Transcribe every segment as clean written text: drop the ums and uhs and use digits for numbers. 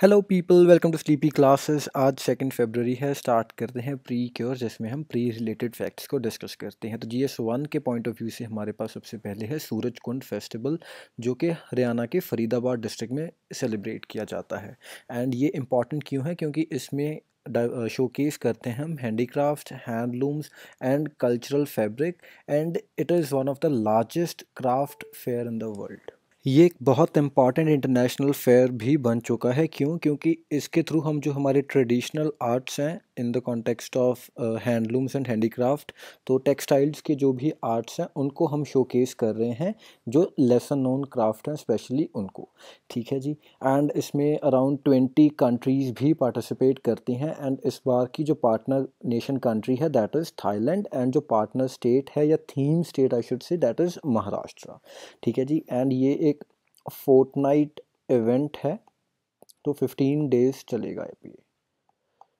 Hello people, welcome to sleepy classes. आज 2 फरवरी है। Start करते हैं प्री क्योर, जिसमें हम प्री रिलेटेड फैक्ट्स को डिस्कस करते हैं। तो GS1 के पॉइंट ऑफ व्यू से हमारे पास सबसे पहले है सूरज कुंड फेस्टिवल, जो कि हरियाणा के फरीदाबाद डिस्ट्रिक्ट में सेलिब्रेट किया जाता है। एंड ये इम्पॉर्टेंट क्यों है? क्योंकि इसमें शोकेस करते हैं हम handicraft, handlooms and cultural fabric, and it is one of the largest craft fair in the world. ये एक बहुत इम्पॉर्टेंट इंटरनेशनल फेयर भी बन चुका है। क्यों? क्योंकि इसके थ्रू हम जो हमारे ट्रेडिशनल आर्ट्स हैं in the context of handlooms and handicraft, तो टेक्सटाइल्स के जो भी आर्ट्स हैं उनको हम शोकेस कर रहे हैं, जो लेसन नोन क्राफ्ट हैं स्पेशली उनको। ठीक है जी। एंड इसमें अराउंड 20 कंट्रीज़ भी पार्टिसिपेट करती हैं। एंड इस बार की जो पार्टनर नेशन कंट्री है दैट इज़ थाईलैंड, एंड जो पार्टनर स्टेट है या theme state I should say that is Maharashtra. ठीक है जी। एंड ये एक फोर्टनाइट इवेंट है, तो 15 डेज चलेगा ये।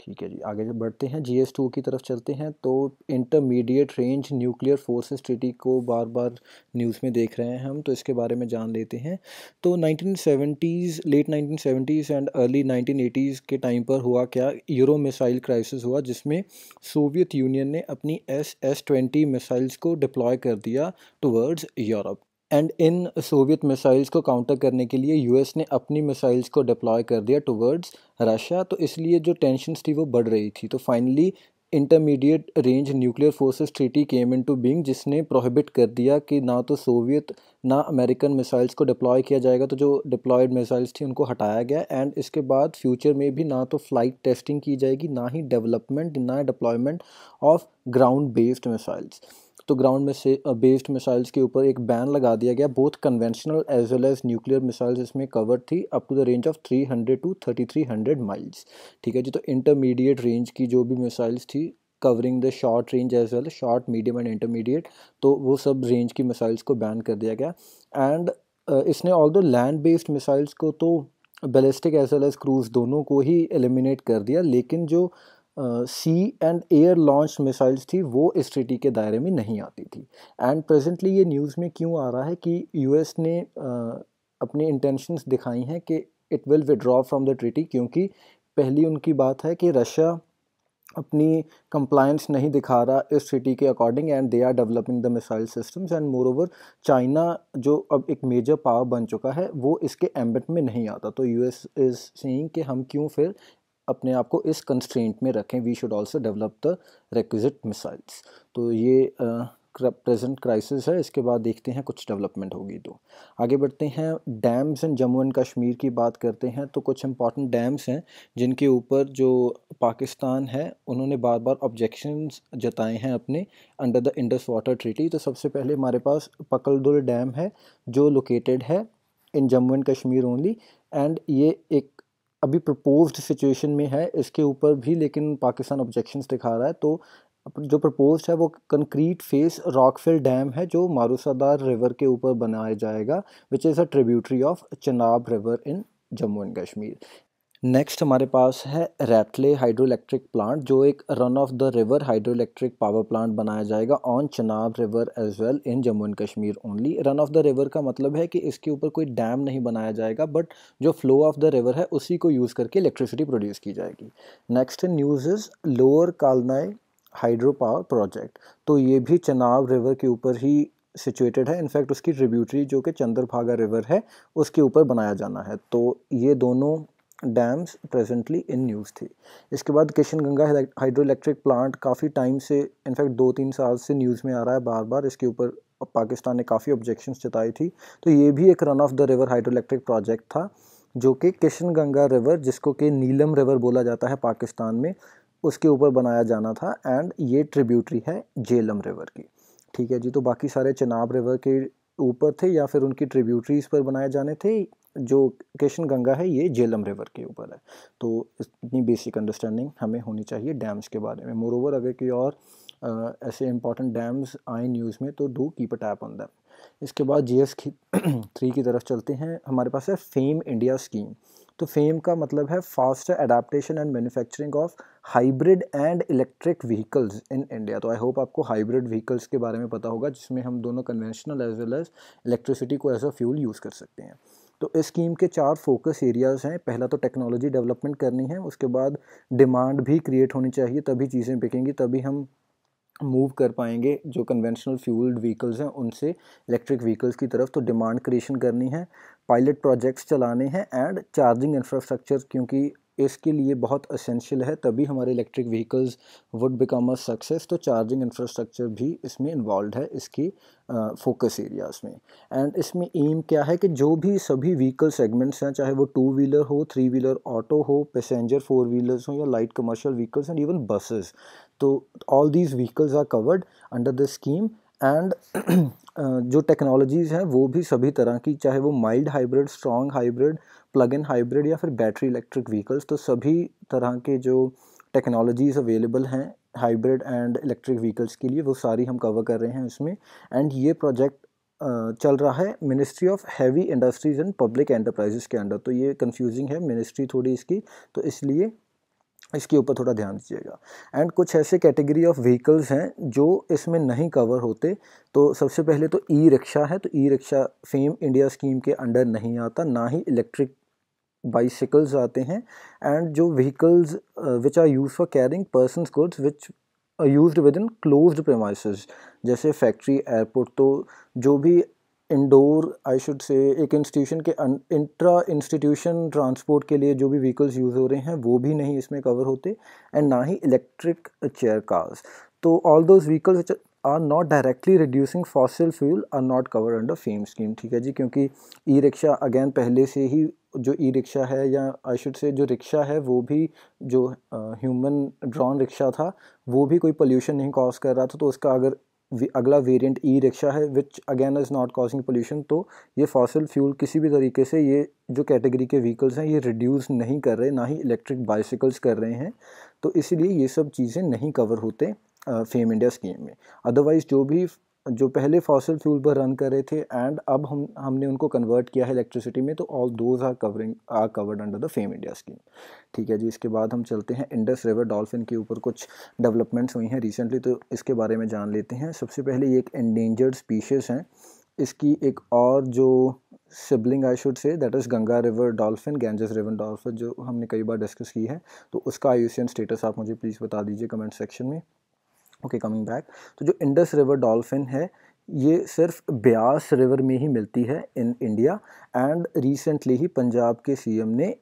ठीक है जी, आगे जब बढ़ते हैं GS2 की तरफ चलते हैं, तो intermediate range nuclear forces treaty को बार बार न्यूज़ में देख रहे हैं हम, तो इसके बारे में जान लेते हैं। तो 1970s, late 1970s and early 1980s के टाइम पर हुआ क्या, यूरो मिसाइल क्राइसिस हुआ, जिसमें सोवियत यूनियन ने अपनी SS-20 मिसाइल्स को डिप्लॉय कर दिया towards Europe. And in Soviet missiles को काउंटर करने के लिए US ने अपनी मिसाइल्स को डिप्लॉय कर दिया टुवर्ड्स रशिया। तो इसलिए जो टेंशन्स थी वो बढ़ रही थी। तो finally intermediate range nuclear forces treaty came into being, जिसने प्रोहिबिट कर दिया कि ना तो सोवियत ना अमेरिकन मिसाइल्स को डिप्लॉय किया जाएगा। तो जो डिप्लॉयड मिसाइल्स थी उनको हटाया गया। एंड इसके बाद फ्यूचर में भी ना तो फ्लाइट टेस्टिंग की जाएगी, ना ही डेवलपमेंट, ना deployment of ground based missiles. तो ग्राउंड में से बेस्ड मिसाइल्स के ऊपर एक बैन लगा दिया गया। Both conventional as well as nuclear missiles इसमें कवर थी up to the range of 300 to 3300 miles. ठीक है जी। तो इंटरमीडिएट रेंज की जो भी मिसाइल्स थी, covering the short range as well, short medium and intermediate, तो वो सब रेंज की मिसाइल्स को बैन कर दिया गया। एंड इसने ऑल दो लैंड बेस्ड मिसाइल्स को तो ballistic as well as cruise दोनों को ही एलिमिनेट कर दिया, लेकिन जो sea and air launch missiles थी वो इस ट्रीटी के दायरे में नहीं आती थी। एंड प्रेजेंटली ये न्यूज़ में क्यों आ रहा है कि US ने अपनी इंटेंशंस दिखाई हैं कि it will withdraw from the treaty, क्योंकि पहली उनकी बात है कि रशिया अपनी कंप्लायंस नहीं दिखा रहा इस ट्रीटी के according, and they are developing the missile systems. And moreover China, जो अब एक मेजर पावर बन चुका है, वो इसके एम्बिट में नहीं आता। तो US इज़ सेइंग कि हम क्यों फिर अपने आप को इस कंस्ट्रेंट में रखें, we should also develop the requisite missiles. तो ये प्रेजेंट क्राइसिस है। इसके बाद देखते हैं कुछ डेवलपमेंट होगी तो आगे बढ़ते हैं। Dams in Jammu and Kashmir की बात करते हैं। तो कुछ इंपॉर्टेंट डैम्स हैं जिनके ऊपर जो पाकिस्तान है उन्होंने बार बार ऑब्जेक्शंस जताए हैं अपने under the Indus water treaty. तो सबसे पहले हमारे पास पकलदुल डैम है, जो लोकेटेड है in Jammu and Kashmir only. And ये एक अभी प्रपोज्ड सिचुएशन में है इसके ऊपर भी, लेकिन पाकिस्तान ऑब्जेक्शंस दिखा रहा है। तो जो प्रपोज्ड है वो कंक्रीट फेस रॉकफिल डैम है, जो मारूसादार रिवर के ऊपर बनाया जाएगा, which is a tributary of Chenab river in Jammu and Kashmir. Next हमारे पास है रैटले हाइड्रो इलेक्ट्रिक प्लांट, जो एक run of the river hydro electric power plant बनाया जाएगा on Chenab river as well in Jammu and Kashmir only. Run of the river का मतलब है कि इसके ऊपर कोई डैम नहीं बनाया जाएगा, बट जो फ्लो ऑफ द रिवर है उसी को यूज़ करके इलेक्ट्रिसिटी प्रोड्यूस की जाएगी। Next news is lower Kalnai hydro power project. तो ये भी चनाब रिवर के ऊपर ही सिचुएटेड है। इनफैक्ट उसकी ट्रिब्यूटरी जो कि चंद्रभागा रिवर है उसके ऊपर बनाया जाना है। तो ये दोनों डैम्स प्रेजेंटली इन न्यूज़ थी। इसके बाद Kishan Ganga hydro electric plant काफ़ी टाइम से, इनफैक्ट 2-3 साल से न्यूज़ में आ रहा है बार बार। इसके ऊपर पाकिस्तान ने काफ़ी ऑब्जेक्शंस जताई थी। तो ये भी एक run of the river hydro electric project था, जो कि किशन गंगा रिवर, जिसको कि नीलम रिवर बोला जाता है पाकिस्तान में, उसके ऊपर बनाया जाना था। एंड ये ट्रिब्यूटरी है झेलम रिवर की। ठीक है जी। तो बाकी सारे चनाब रिवर के ऊपर थे या फिर उनकी ट्रिब्यूटरीज पर बनाए जाने थे। जो किशन गंगा है ये झेलम रिवर के ऊपर है। तो इतनी बेसिक अंडरस्टैंडिंग हमें होनी चाहिए डैम्स के बारे में। मोर ओवर अगर कोई और ऐसे इंपॉर्टेंट डैम्स आए न्यूज़ में तो do keep a tap on them. इसके बाद GS3 की तरफ चलते हैं। हमारे पास है फेम इंडिया स्कीम। तो फेम का मतलब है faster adaptation and manufacturing of hybrid and electric vehicles in India. तो आई होप आपको हाइब्रिड व्हीकल्स के बारे में पता होगा, जिसमें हम दोनों conventional as well as electricity को एज अ फ्यूल यूज़ कर सकते हैं। तो इस स्कीम के 4 फोकस एरियाज़ हैं। पहला तो टेक्नोलॉजी डेवलपमेंट करनी है, उसके बाद डिमांड भी क्रिएट होनी चाहिए, तभी चीज़ें बिकेंगी, तभी हम मूव कर पाएंगे जो कन्वेंशनल फ्यूल्ड व्हीकल्स हैं उनसे इलेक्ट्रिक व्हीकल्स की तरफ। तो डिमांड क्रिएशन करनी है, पायलट प्रोजेक्ट्स चलाने हैं एंड चार्जिंग इंफ्रास्ट्रक्चर, क्योंकि इसके लिए बहुत असेंशियल है, तभी हमारे electric vehicles would become a success. तो चार्जिंग इंफ्रास्ट्रक्चर भी इसमें इन्वॉल्व है इसकी फोकस एरियाज़ में। एंड इसमें एम क्या है कि जो भी सभी व्हीकल सेगमेंट्स हैं, चाहे वो 2 व्हीलर हो, 3 व्हीलर ऑटो हो, पैसेंजर 4 व्हीलर्स हो या light commercial vehicles and even buses, तो all these vehicles are covered under the scheme. And जो टेक्नोलॉजीज़ हैं वो भी सभी तरह की, चाहे वो mild hybrid, strong hybrid, plug in hybrid या फिर बैटरी इलेक्ट्रिक व्हीकल्स, तो सभी तरह के जो टेक्नोलॉजीज़ अवेलेबल हैं हाइब्रिड एंड इलेक्ट्रिक व्हीकल्स के लिए, वो सारी हम कवर कर रहे हैं इसमें। एंड ये प्रोजेक्ट चल रहा है ministry of heavy industries and public enterprises के अंडर। तो ये कंफ्यूजिंग है मिनिस्ट्री थोड़ी इसकी, तो इसलिए इसके ऊपर थोड़ा ध्यान दीजिएगा। एंड कुछ ऐसे कैटेगरी ऑफ व्हीकल्स हैं जो इसमें नहीं कवर होते। तो सबसे पहले तो ई रिक्शा है, तो e rickshaw fame India scheme के अंडर नहीं आता, ना ही इलेक्ट्रिक बाइसिकल्स आते हैं। एंड जो vehicles which are use for carrying persons goods which used with in closed premises, जैसे फैक्ट्री, एयरपोर्ट, तो जो भी इंडोर आई शुड से एक इंस्टीट्यूशन के इंट्रा इंस्टीट्यूशन ट्रांसपोर्ट के लिए जो भी व्हीकल्स यूज़ हो रहे हैं वो भी नहीं इसमें कवर होते। एंड ना ही इलेक्ट्रिक चेयर कार्स। तो all those vehicles which are not directly reducing fossil fuel are not cover under FAME scheme. ठीक है जी, क्योंकि ई रिक्शा अगेन पहले से ही जो ई रिक्शा है, या आई शुड से जो रिक्शा है वो भी जो ह्यूमन ड्रॉन रिक्शा था वो भी कोई पोल्यूशन नहीं कॉज कर रहा था। तो उसका अगर अगला वेरिएंट ई रिक्शा है which again is not causing pollution, तो ये फॉसिल फ्यूल किसी भी तरीके से ये जो कैटेगरी के व्हीकल्स हैं ये रिड्यूस नहीं कर रहे, ना ही इलेक्ट्रिक बाइसिकल्स कर रहे हैं। तो इसलिए ये सब चीज़ें नहीं कवर होते फेम इंडिया स्कीम में। अदरवाइज़ जो पहले फॉसिल फ्यूल पर रन कर रहे थे एंड अब हमने उनको कन्वर्ट किया है इलेक्ट्रिसिटी में, तो all those are covered under the FAME India scheme. ठीक है जी, इसके बाद हम चलते हैं इंडस रिवर डॉल्फिन के ऊपर कुछ डेवलपमेंट्स हुई हैं रिसेंटली, तो इसके बारे में जान लेते हैं। सबसे पहले ये एक एंडेंजर्ड स्पीशीज़ हैं। इसकी एक और जो sibling I should say that is Ganga river dolphin, Ganges river dolphin, जो हमने कई बार डिस्कस की है। तो उसका IUCN स्टेटस आप मुझे प्लीज़ बता दीजिए कमेंट सेक्शन में। ओके, कमिंग बैक, तो जो इंडस रिवर डॉल्फिन है ये सिर्फ ब्यास रिवर में ही मिलती है इन इंडिया। एंड रिसेंटली ही पंजाब के CM ने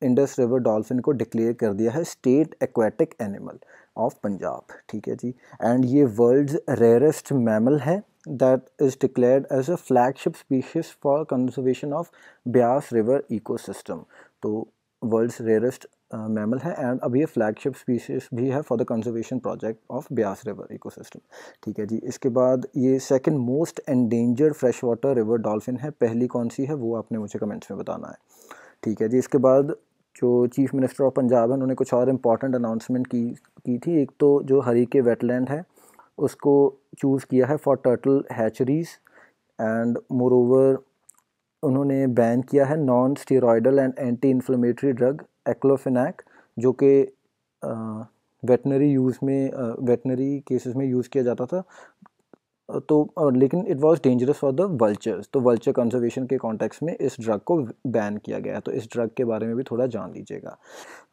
इंडस रिवर डॉल्फिन को डिक्लेयर कर दिया है state aquatic animal of Punjab. ठीक है जी, एंड ये वर्ल्ड्स रेयरेस्ट मैमल है that is declared as a flagship species for conservation of Beas river ecosystem. तो वर्ल्ड्स रेयरेस्ट मैमल है एंड अब ये फ्लैगशिप स्पीशीज भी है for the conservation project of Beas river ecosystem. ठीक है जी, इसके बाद ये second most endangered fresh water river dolphin है। पहली कौन सी है वो आपने मुझे कमेंट्स में बताना है। ठीक है जी, इसके बाद जो चीफ मिनिस्टर ऑफ पंजाब है उन्होंने कुछ और इम्पॉर्टेंट अनाउंसमेंट की थी। एक तो जो हरीके वेटलैंड है उसको चूज़ किया है for turtle hatcheries. And moreover उन्होंने बैन किया है non steroidal and anti inflammatory drug aceclofenac, जो कि वेटनरी केसेस में यूज़ किया जाता था। तो लेकिन it was dangerous for the vultures, तो वल्चर कंजर्वेशन के कॉन्टेक्स्ट में इस ड्रग को बैन किया गया है। तो इस ड्रग के बारे में भी थोड़ा जान लीजिएगा।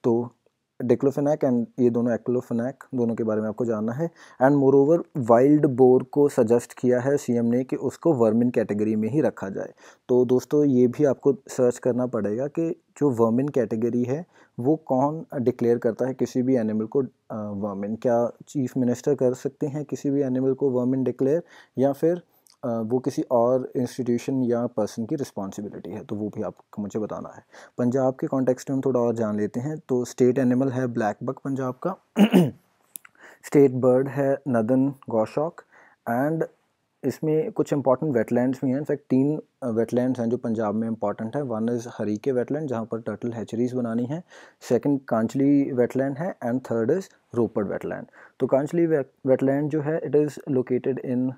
तो डिक्लोफेनैक एंड ये दोनों एक्लोफेनैक दोनों के बारे में आपको जानना है। एंड मोरोवर वाइल्ड बोर को सजेस्ट किया है CM ने कि उसको वर्मिन कैटेगरी में ही रखा जाए। तो दोस्तों ये भी आपको सर्च करना पड़ेगा कि जो वर्मिन कैटेगरी है वो कौन डिक्लेयर करता है किसी भी एनिमल को वर्मिन। क्या चीफ मिनिस्टर कर सकते हैं किसी भी एनिमल को वर्मिन डिक्लेयर, या फिर वो किसी और इंस्टीट्यूशन या पर्सन की रिस्पॉन्सिबिलिटी है, तो वो भी आपको मुझे बताना है। पंजाब के कॉन्टेक्स्ट में हम थोड़ा और जान लेते हैं। तो स्टेट एनिमल है ब्लैक बक पंजाब का। स्टेट बर्ड है नदन गौशॉक। एंड इसमें कुछ इंपॉर्टेंट वेटलैंड्स भी हैं। इनफैक्ट 3 वेटलैंड्स हैं जो पंजाब में इंपॉर्टेंट है। वन इज़ हरीके वेटलैंड जहाँ पर टर्टल हैचरीज बनानी है, सेकंड कांचली वेटलैंड है, and third is Ropar wetland. तो कांचली वेटलैंड जो है it is located in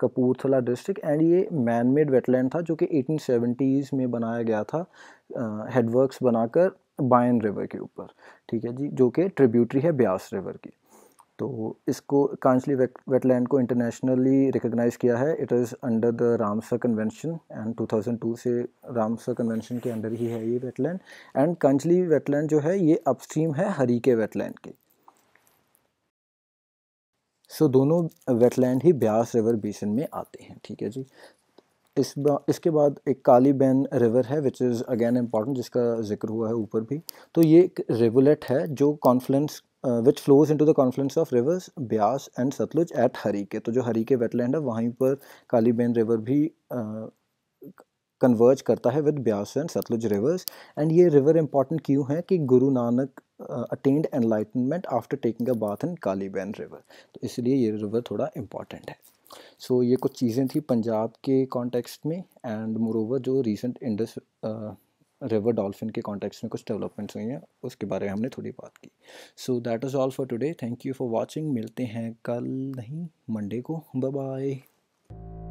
Kapurthala district and ये मैन मेड वेटलैंड था जो कि 1870s में बनाया गया था हेडवर्क्स बनाकर बायन रिवर के ऊपर। ठीक है जी, जो कि ट्रिब्यूटरी है ब्यास रिवर की। तो इसको कांचली वेटलैंड को इंटरनेशनली रिकॉग्नाइज़ किया है। It is under the Ramsar convention and 2002 से रामसर कन्वेंशन के अंडर ही है ये वेटलैंड। एंड कांचली वेटलैंड जो है ये अपस्ट्रीम है हरीके वेटलैंड के। सो दोनों वेटलैंड ही ब्यास रिवर बेसिन में आते हैं, ठीक है जी। इसके बाद एक काली बैन रिवर है विच इज़ अगेन इम्पॉर्टेंट, जिसका जिक्र हुआ है ऊपर भी। तो ये एक रिवुलेट है जो confluence which flows into the confluence of rivers Beas and Sutlej at Harike. तो जो हरीके वेटलैंड है वहीं पर काली बैन रिवर भी कन्वर्ज करता है with Beas and Sutlej rivers. And ये रिवर इंपॉर्टेंट क्यों है कि Guru Nanak attend enlightenment after taking a bath in Kali Bein river, तो इसलिए ये रिवर थोड़ा इम्पॉर्टेंट है। सो ये कुछ चीज़ें थी पंजाब के कॉन्टेक्स्ट में। एंड मोरोवर जो रीसेंट इंडस रिवर डॉल्फिन के कॉन्टेक्स्ट में कुछ डेवलपमेंट्स हुई हैं उसके बारे में हमने थोड़ी बात की। So that is all for today, thank you for watching. मिलते हैं कल नहीं मंडे को, बाय बाय।